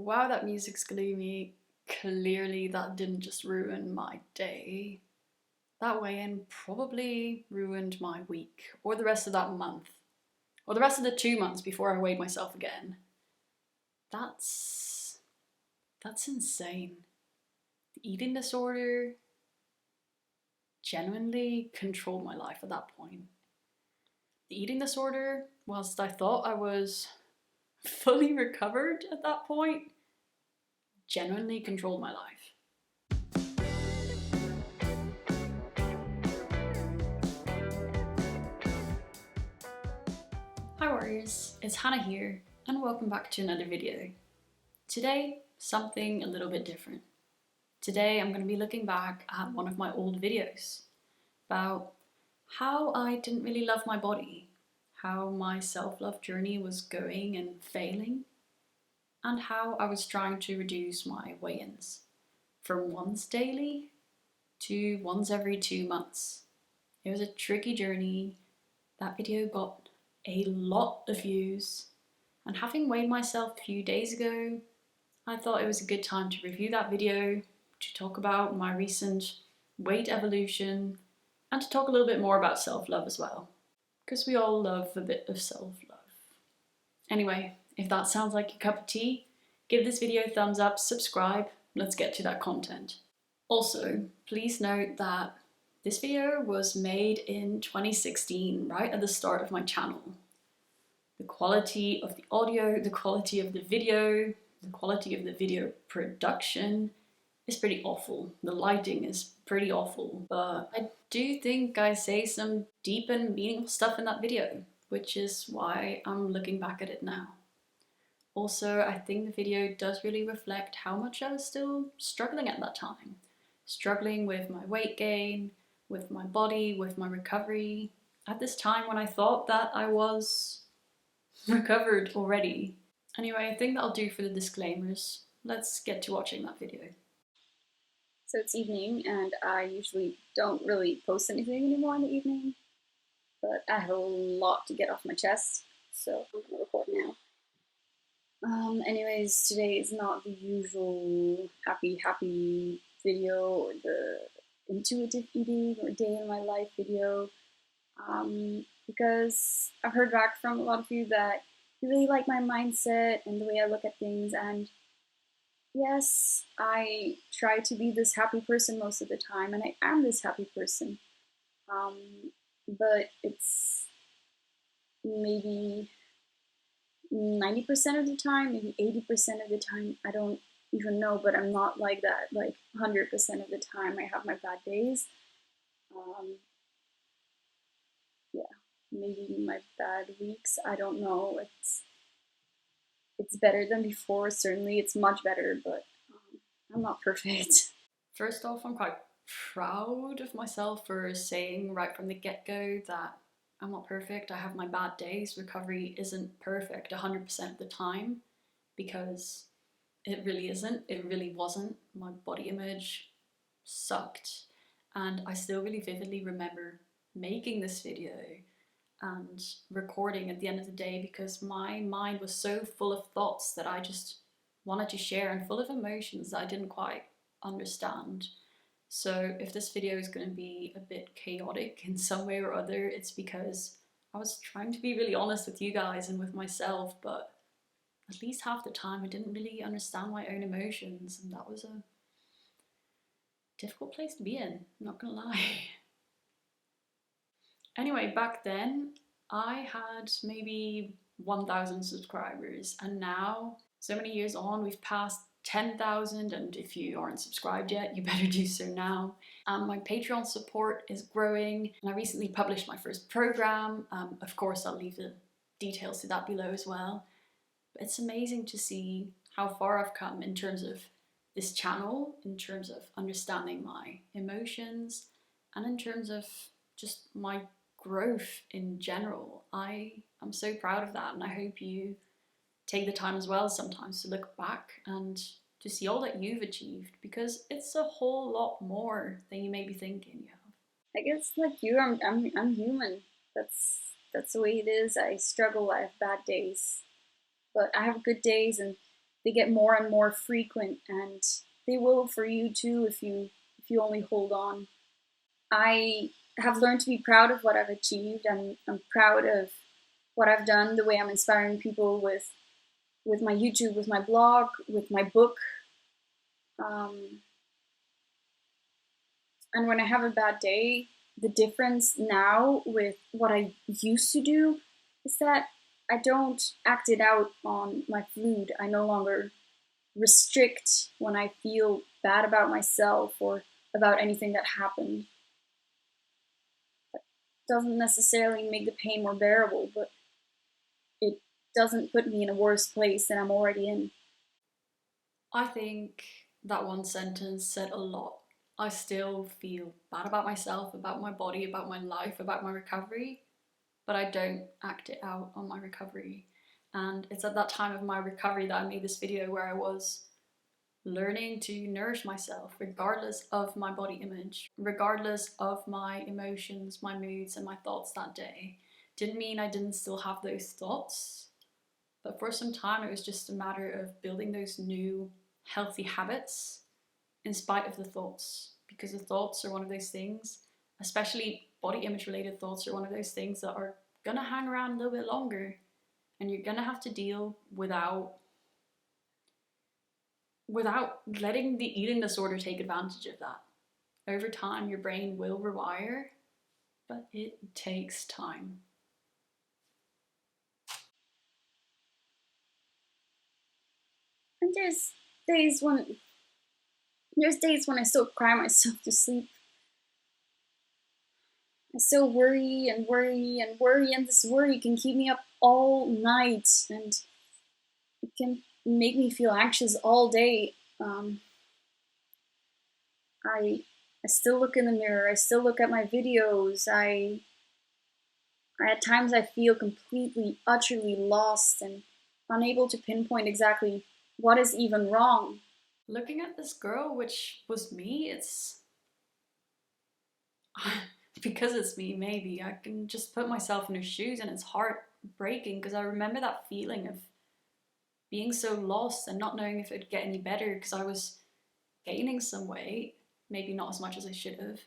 Wow, that music's gloomy. Clearly that didn't just ruin my day. That weigh-in probably ruined my week, or the rest of that month, or the rest of the 2 months before I weighed myself again. That's insane. The eating disorder genuinely controlled my life at that point. The eating disorder, whilst I thought I was fully recovered at that point, genuinely controlled my life. Hi warriors, it's Hannah here, and welcome back to another video. Today, something a little bit different. Today I'm going to be looking back at one of my old videos about how I didn't really love my body, how my self-love journey was going and failing, and how I was trying to reduce my weigh-ins from once daily to once every 2 months. It was a tricky journey. That video got a lot of views, and having weighed myself a few days ago, I thought it was a good time to review that video, to talk about my recent weight evolution, and to talk a little bit more about self-love as well, because we all love a bit of self-love. Anyway, if that sounds like your cup of tea, give this video a thumbs up, subscribe, let's get to that content. Also, please note that this video was made in 2016, right at the start of my channel. The quality of the audio, the quality of the video production is pretty awful. The lighting is pretty awful, but I do think I say some deep and meaningful stuff in that video, which is why I'm looking back at it now. Also, I think the video does really reflect how much I was still struggling at that time. Struggling with my weight gain, with my body, with my recovery, at this time when I thought that I was recovered already. Anyway, I think that'll do for the disclaimers. Let's get to watching that video. So it's evening, and I usually don't really post anything anymore in the evening, but I have a lot to get off my chest, so I'm gonna record now. Anyways, today is not the usual happy video or the intuitive eating or day in my life video, because I've heard back from a lot of you that you really like my mindset and the way I look at things, and yes, I try to be this happy person most of the time, and I am this happy person, but it's maybe 90% of the time, maybe 80% of the time, I don't even know, but I'm not like that. Like 100% of the time, I have my bad days. Yeah, maybe my bad weeks. I don't know. It's better than before. Certainly, it's much better, but I'm not perfect. First off, I'm quite proud of myself for saying right from the get-go that I'm not perfect. I have my bad days. Recovery isn't perfect 100% of the time, because it really isn't. It really wasn't. My body image sucked, and I still really vividly remember making this video and recording at the end of the day because my mind was so full of thoughts that I just wanted to share and full of emotions that I didn't quite understand. So if this video is going to be a bit chaotic in some way or other, it's because I was trying to be really honest with you guys and with myself, but at least half the time I didn't really understand my own emotions, and that was a difficult place to be in, I'm not gonna lie. Anyway, back then I had maybe 1,000 subscribers, and now, so many years on, we've passed 10,000, and if you aren't subscribed yet, you better do so now. My Patreon support is growing, and I recently published my first program. Of course, I'll leave the details to that below as well. But it's amazing to see how far I've come in terms of this channel, in terms of understanding my emotions, and in terms of just my growth in general. I am so proud of that, and I hope you take the time as well sometimes to look back and to see all that you've achieved, because it's a whole lot more than you may be thinking you have. I guess like you, I'm human. That's the way it is. I struggle. I have bad days, but I have good days, and they get more and more frequent, and they will for you too if you only hold on. I have learned to be proud of what I've achieved. I'm proud of what I've done, the way I'm inspiring people with my YouTube, with my blog, with my book. Um, and when I have a bad day, the difference now with what I used to do is that I don't act it out on my food. I no longer restrict when I feel bad about myself or about anything that happened. That doesn't necessarily make the pain more bearable, but it doesn't put me in a worse place than I'm already in. I think that one sentence said a lot. I still feel bad about myself, about my body, about my life, about my recovery, but I don't act it out on my recovery. And it's at that time of my recovery that I made this video where I was learning to nourish myself regardless of my body image, regardless of my emotions, my moods, and my thoughts that day. Didn't mean I didn't still have those thoughts, but for some time it was just a matter of building those new healthy habits in spite of the thoughts, because the thoughts are one of those things, especially body image related thoughts, are one of those things that are gonna hang around a little bit longer, and you're gonna have to deal without letting the eating disorder take advantage of that. Over time, your brain will rewire, but it takes time. And days when there's days when I still cry myself to sleep. I still worry and worry and worry, and this worry can keep me up all night, and it can make me feel anxious all day. I I still look in the mirror. I still look at my videos. At times I feel completely, utterly lost and unable to pinpoint exactly what is even wrong. Looking at this girl, which was me, it's because it's me, maybe I can just put myself in her shoes, and it's heartbreaking because I remember that feeling of being so lost and not knowing if it'd get any better because I was gaining some weight, maybe not as much as I should have,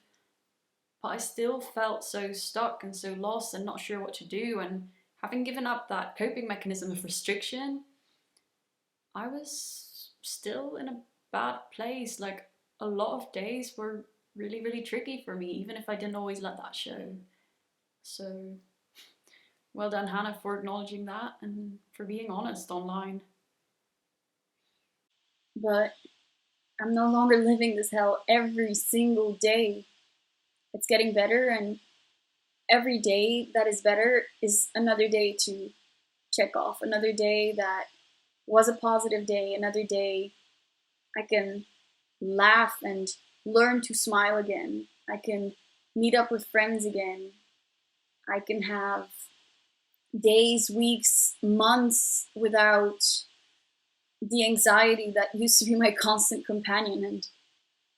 but I still felt so stuck and so lost and not sure what to do. And having given up that coping mechanism of restriction, I was still in a bad place. Like, a lot of days were really, really tricky for me, even if I didn't always let that show. So, well done, Hannah, for acknowledging that and for being honest online. But I'm no longer living this hell every single day. It's getting better, and every day that is better is another day to check off, another day that was a positive day, another day I can laugh and learn to smile again. I can meet up with friends again. I can have days, weeks, months without the anxiety that used to be my constant companion, and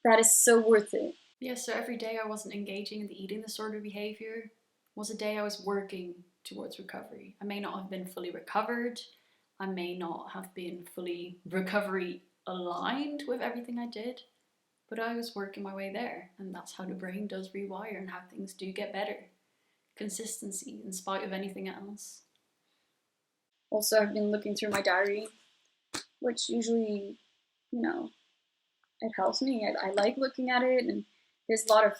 that is so worth it. Yeah, so every day I wasn't engaging in the eating disorder behavior was a day I was working towards recovery. I may not have been fully recovered. I may not have been fully recovery aligned with everything I did, but I was working my way there. And that's how the brain does rewire and how things do get better. Consistency in spite of anything else. Also, I've been looking through my diary, which usually, you know, it helps me. I like looking at it, and there's a lot of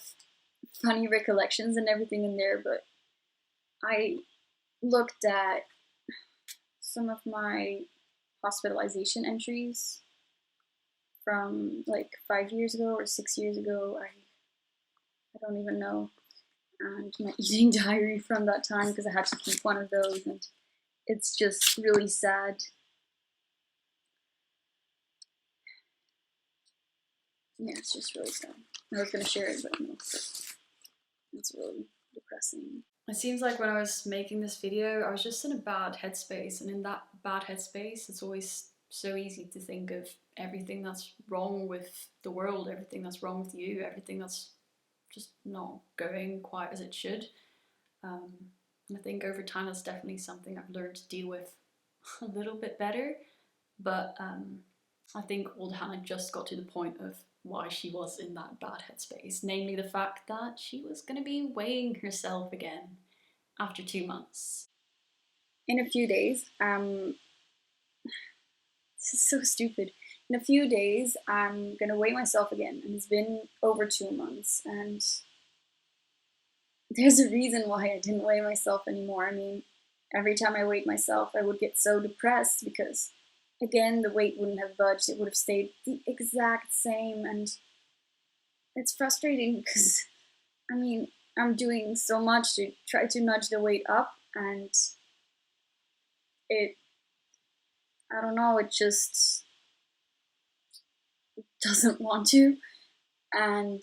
funny recollections and everything in there, but I looked at some of my hospitalization entries from like 5 years ago or 6 years ago. I don't even know. And my eating diary from that time, because I had to keep one of those, and it's just really sad. Yeah, it's just really sad. I was gonna share it, but no, it's really depressing. It seems like when I was making this video, I was just in a bad headspace, and in that bad headspace, it's always so easy to think of everything that's wrong with the world, everything that's wrong with you, everything that's just not going quite as it should. Um, and I think over time, that's definitely something I've learned to deal with a little bit better. But I think old Hannah just got to the point of why she was in that bad headspace, namely the fact that she was going to be weighing herself again after 2 months. In a few days, this is so stupid. In a few days, I'm gonna weigh myself again, and it's been over 2 months, and there's a reason why I didn't weigh myself anymore. I mean, every time I weighed myself, I would get so depressed because, again, the weight wouldn't have budged. It would have stayed the exact same, and it's frustrating because, I mean, I'm doing so much to try to nudge the weight up, and it, I don't know, it just doesn't want to. And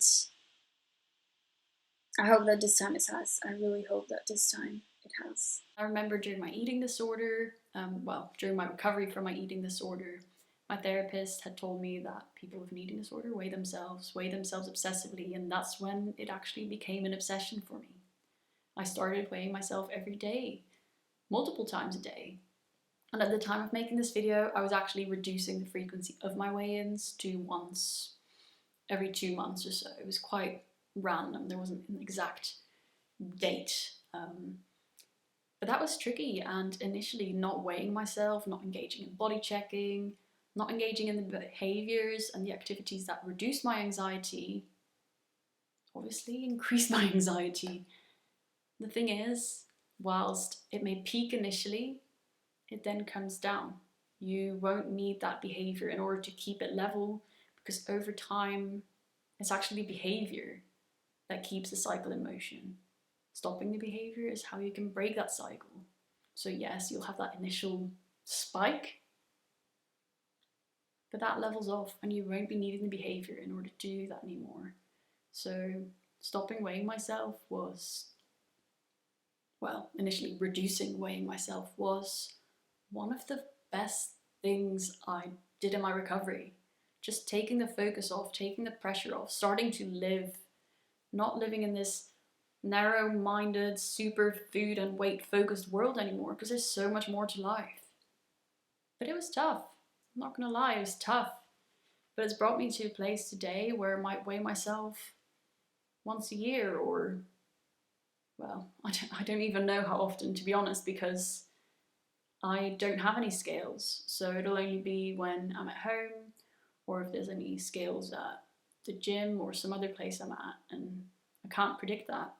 I hope that this time it has. I really hope that this time it has. I remember during my eating disorder, during my recovery from my eating disorder, my therapist had told me that people with an eating disorder weigh themselves obsessively, and that's when it actually became an obsession for me. I started weighing myself every day, multiple times a day. And at the time of making this video, I was actually reducing the frequency of my weigh-ins to once every 2 months or so. It was quite random. There wasn't an exact date. But that was tricky, and initially not weighing myself, not engaging in body checking, not engaging in the behaviors and the activities that reduce my anxiety, obviously increase my anxiety. The thing is, whilst it may peak initially, it then comes down. You won't need that behavior in order to keep it level, because over time, it's actually behavior that keeps the cycle in motion. Stopping the behavior is how you can break that cycle. So yes, you'll have that initial spike, but that levels off and you won't be needing the behavior in order to do that anymore. So stopping weighing myself was, well, initially reducing weighing myself was one of the best things I did in my recovery. Just taking the focus off, taking the pressure off, starting to live, not living in this narrow-minded, super food and weight focused world anymore, because there's so much more to life. But it was tough. I'm not gonna lie, it was tough. But it's brought me to a place today where I might weigh myself once a year, or, well, I don't even know how often, to be honest, because I don't have any scales. So it'll only be when I'm at home, or if there's any scales at the gym or some other place I'm at, and I can't predict that,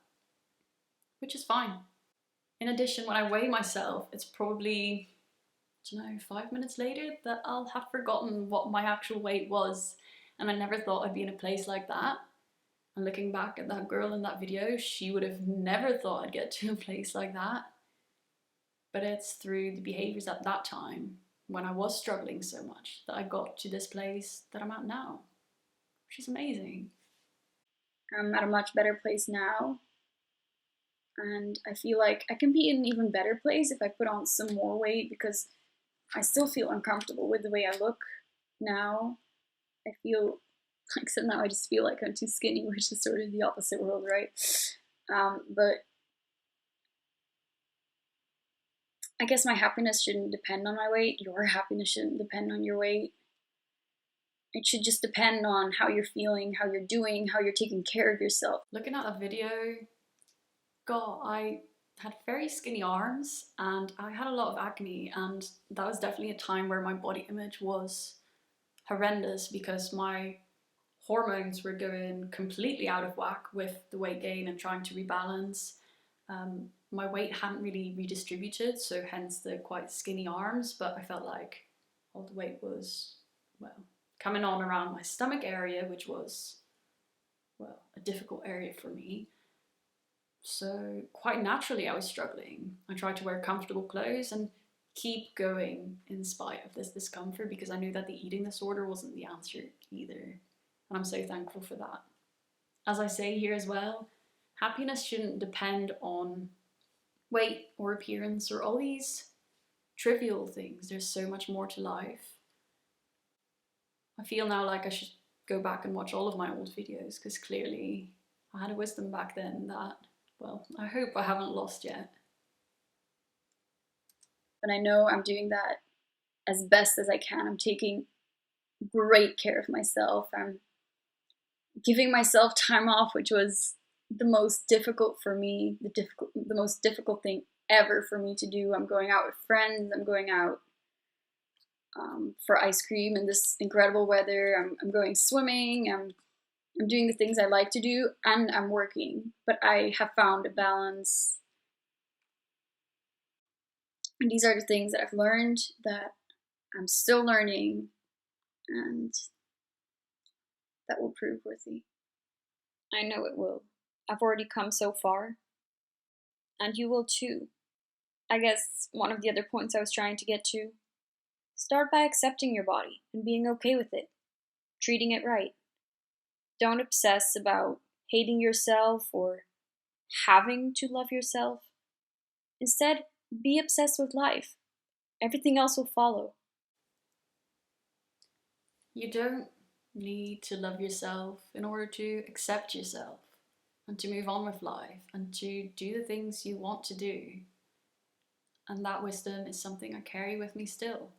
which is fine. In addition, when I weigh myself, it's probably, I don't know, 5 minutes later that I'll have forgotten what my actual weight was. And I never thought I'd be in a place like that. And looking back at that girl in that video, she would have never thought I'd get to a place like that. But it's through the behaviors at that time, when I was struggling so much, that I got to this place that I'm at now, which is amazing. I'm at a much better place now, and I feel like I can be in an even better place if I put on some more weight, because I still feel uncomfortable with the way I look now. I feel, except now I just feel like I'm too skinny, which is sort of the opposite world, right? But I guess my happiness shouldn't depend on my weight. Your happiness shouldn't depend on your weight. It should just depend on how you're feeling, how you're doing, how you're taking care of yourself. Looking at that video, God, I had very skinny arms and I had a lot of acne, and that was definitely a time where my body image was horrendous because my hormones were going completely out of whack with the weight gain and trying to rebalance. My weight hadn't really redistributed, so hence the quite skinny arms, but I felt like all the weight was, well, coming on around my stomach area, which was, well, a difficult area for me. So quite naturally I was struggling. I tried to wear comfortable clothes and keep going in spite of this discomfort, because I knew that the eating disorder wasn't the answer either. And I'm so thankful for that. As I say here as well, happiness shouldn't depend on weight or appearance or all these trivial things. There's so much more to life. I feel now like I should go back and watch all of my old videos, because clearly I had a wisdom back then that, well, I hope I haven't lost yet. And I know I'm doing that as best as I can. I'm taking great care of myself. I'm giving myself time off, which was the most difficult for me, the most difficult thing ever for me to do. I'm going out with friends. I'm going out for ice cream in this incredible weather. I'm going swimming. I'm doing the things I like to do, and I'm working. But I have found a balance. And these are the things that I've learned, that I'm still learning, and that will prove worthy. I know it will. I've already come so far, and you will too. I guess one of the other points I was trying to get to: start by accepting your body and being okay with it, treating it right. Don't obsess about hating yourself or having to love yourself. Instead, be obsessed with life. Everything else will follow. You don't need to love yourself in order to accept yourself and to move on with life and to do the things you want to do. And that wisdom is something I carry with me still.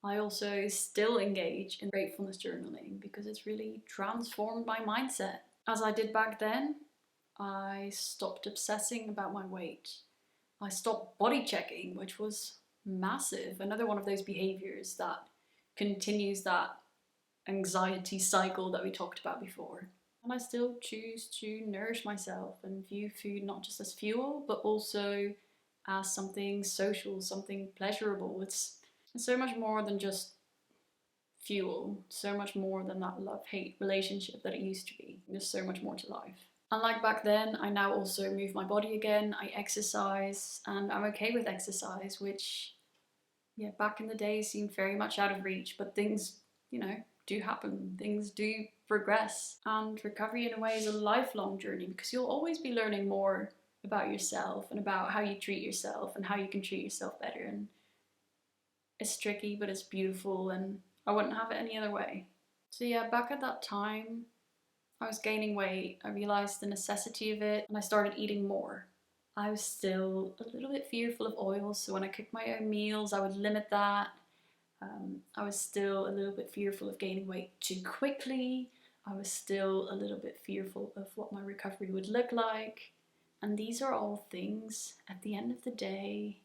I also still engage in gratefulness journaling because it's really transformed my mindset. As I did back then, I stopped obsessing about my weight. I stopped body checking, which was massive. Another one of those behaviors that continues that anxiety cycle that we talked about before. And I still choose to nourish myself and view food not just as fuel, but also as something social, something pleasurable. It's so much more than just fuel, so much more than that love-hate relationship that it used to be. There's so much more to life. Unlike back then, I now also move my body again, I exercise, and I'm okay with exercise, which, yeah, back in the day seemed very much out of reach, but things, do happen. Things do progress. And recovery in a way is a lifelong journey because you'll always be learning more about yourself and about how you treat yourself and how you can treat yourself better. And it's tricky, but it's beautiful, and I wouldn't have it any other way. So yeah, back at that time, I was gaining weight. I realized the necessity of it, and I started eating more. I was still a little bit fearful of oils, so when I cooked my own meals, I would limit that. I was still a little bit fearful of gaining weight too quickly. I was still a little bit fearful of what my recovery would look like. And these are all things, at the end of the day,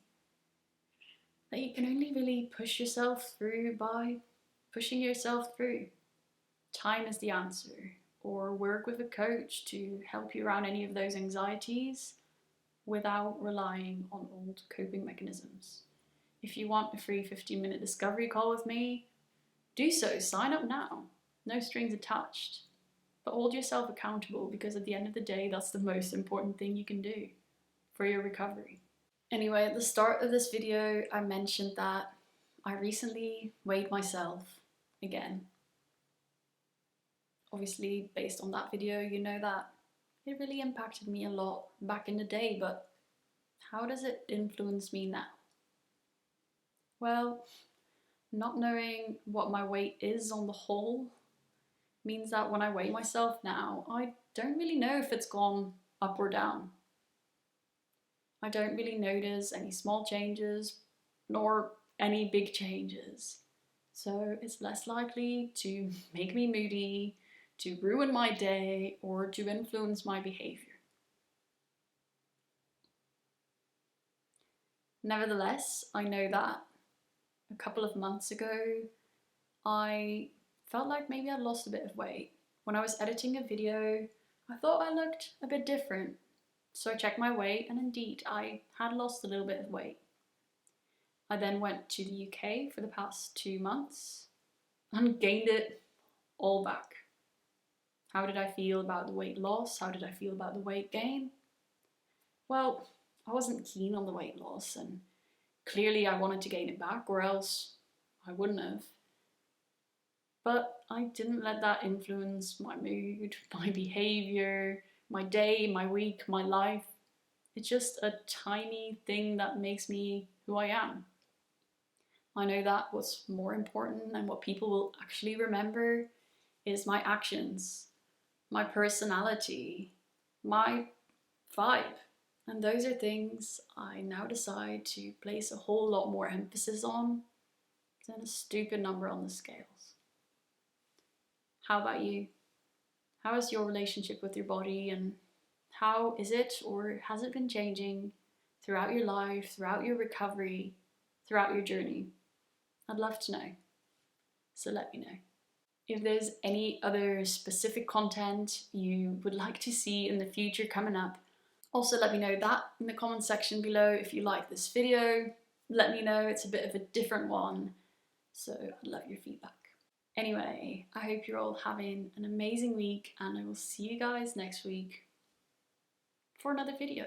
that you can only really push yourself through by pushing yourself through. Time is the answer, or work with a coach to help you around any of those anxieties without relying on old coping mechanisms. If you want a free 15-minute discovery call with me, do so. Sign up now. No strings attached. But hold yourself accountable, because at the end of the day, that's the most important thing you can do for your recovery. Anyway, at the start of this video, I mentioned that I recently weighed myself again. Obviously, based on that video, you know that it really impacted me a lot back in the day, but how does it influence me now? Well, not knowing what my weight is on the whole means that when I weigh myself now, I don't really know if it's gone up or down. I don't really notice any small changes nor any big changes. So it's less likely to make me moody, to ruin my day, or to influence my behavior. Nevertheless, I know that a couple of months ago, I felt like maybe I'd lost a bit of weight. When I was editing a video, I thought I looked a bit different. So I checked my weight, and indeed, I had lost a little bit of weight. I then went to the UK for the past 2 months and gained it all back. How did I feel about the weight loss? How did I feel about the weight gain? Well, I wasn't keen on the weight loss, and clearly I wanted to gain it back, or else I wouldn't have. But I didn't let that influence my mood, my behavior, my day, my week, my life. It's just a tiny thing that makes me who I am. I know that what's more important and what people will actually remember is my actions, my personality, my vibe. And those are things I now decide to place a whole lot more emphasis on than a stupid number on the scales. How about you? How is your relationship with your body, and how is it or has it been changing throughout your life, throughout your recovery, throughout your journey? I'd love to know. So let me know. If there's any other specific content you would like to see in the future coming up, also let me know that in the comment section below. If you like this video, let me know. It's a bit of a different one, so I'd love your feedback. Anyway, I hope you're all having an amazing week, and I will see you guys next week for another video.